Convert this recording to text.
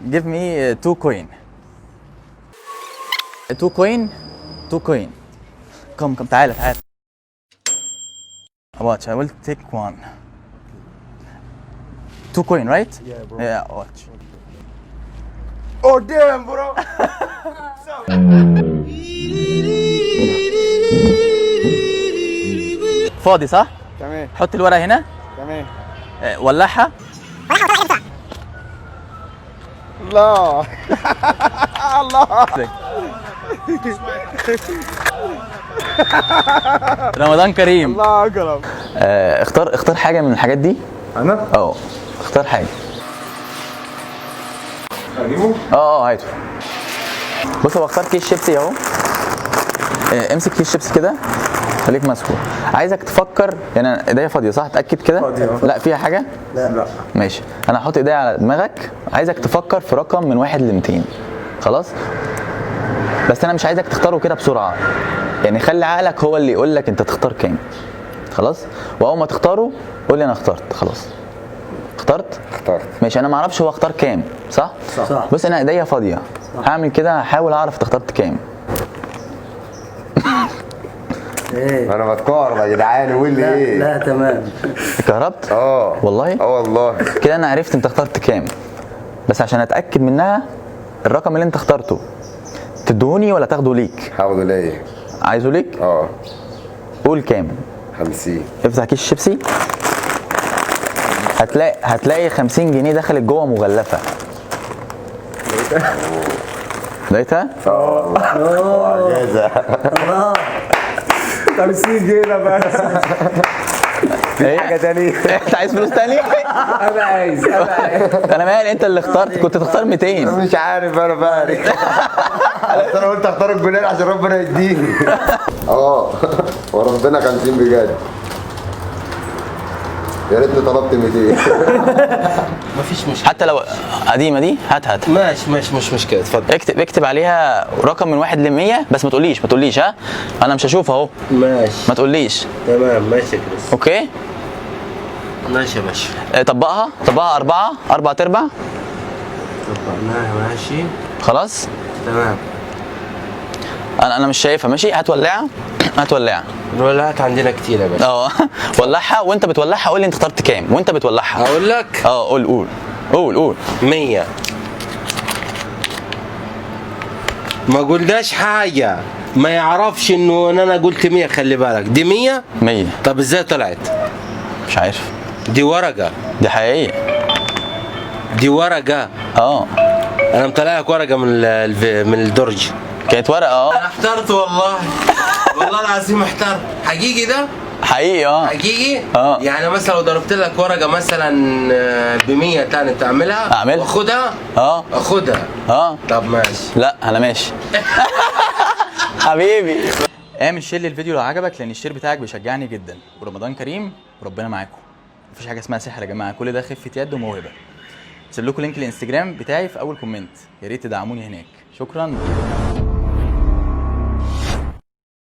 give me 2 coin. 2 coin. 2 coin. Come تعال. Watch, I will take one. 2 coin, right? Yeah, bro. Yeah, watch. Oh damn, bro. فاضي صح؟ تمام حط الورقة هنا. تمام. ولعها. الله الله. رمضان كريم. الله اكرم. اختار حاجة من الحاجات دي. انا اختار حاجة. اجيبه. هاته. بص هو اختار كيس شيبسي اهو. امسك كيس شيبسي كده، خليك ماسكه. عايزك تفكر، يعني انا ايديا فاضيه صح؟ اتاكد كده. فاضية. لا فيها حاجه؟ لا. ماشي، انا هحط ايديا على دماغك، عايزك تفكر في رقم من 1 ل 200. خلاص؟ بس انا مش عايزك تختاره كده بسرعه، يعني خلي عقلك هو اللي يقول لك انت تختار كام. خلاص؟ واول ما تختاره قول لي انا اخترت. خلاص اخترت؟ ماشي. انا ما اعرفش هو اختار كام، صح؟ بص انا ايديا فاضيه، هعمل كده هحاول اعرف انت اخترت كام. انا بتكهرب يا جدعان. قول لي ايه؟ لا تمام. اتكهربت؟ والله؟ والله كده انا عرفت انت اخترت كام، بس عشان اتاكد منها الرقم اللي انت اخترته تدوني ولا تاخده ليك؟ هاخده ليا. عايزه ليك؟ قول كام؟ 50. افتح كيس الشيبسي، هتلاقي 50 جنيه دخلت جوه مغلفه. لقيتها؟ جاهزة. 50 جنيه بس. ايه حاجة تانية؟ انت عايز فلوس تاني؟ انا عايز. انا مالي، انت اللي اخترت، كنت تختار 200. مش عارف انا بقى. بس انا قلت اختار الجنيه عشان ربنا يديني. وربنا 50 بجد. يا ريتني طلبت 200. مفيش مشكله. حتى لو قديمه دي هات. ماشي مش مشكله، اتفضل. اكتب عليها رقم من 1 ل 100، بس ما تقوليش ها، انا مش هشوف اهو. ماشي ما تقوليش. تمام. ماشي يا كريس. اوكي ماشي يا باشا. طبقها 4 تربع. طبقناها. ماشي خلاص تمام. انا مش شايفها. ماشي، هات ولاعه. الولاعات عندنا كتير يا باشا. ولعها، وانت بتولعها قول لي انت اخترت كام وانت بتولعها. اقول لك. قول 100. ما قلناش حاجه، ما يعرفش انه انا قلت 100. خلي بالك دي 100. 100. طب ازاي طلعت؟ مش عارف. دي ورقه. دي حقيقيه. دي ورقه. انا مطلع لك ورقه من الدرج. كانت ورقه. انا احترت والله. والله العظيم احترت. حقيقي ده؟ حقيقي. حقيقي؟ يعني مثلا لو ضربت لك ورقه مثلا ب 100 تاني تعملها؟ واخدها؟ اخدها. طب ماشي. لا انا ماشي. حبيبي اعمل شير للفيديو لو عجبك، لان الشير بتاعك بيشجعني جدا. ورمضان كريم وربنا معاكم. مفيش حاجه اسمها سحر يا جماعه، كل ده خفه يد وموهبه. سيب لكم لينك الانستجرام بتاعي في اول كومنت، يا ريت تدعموني هناك. شكرا.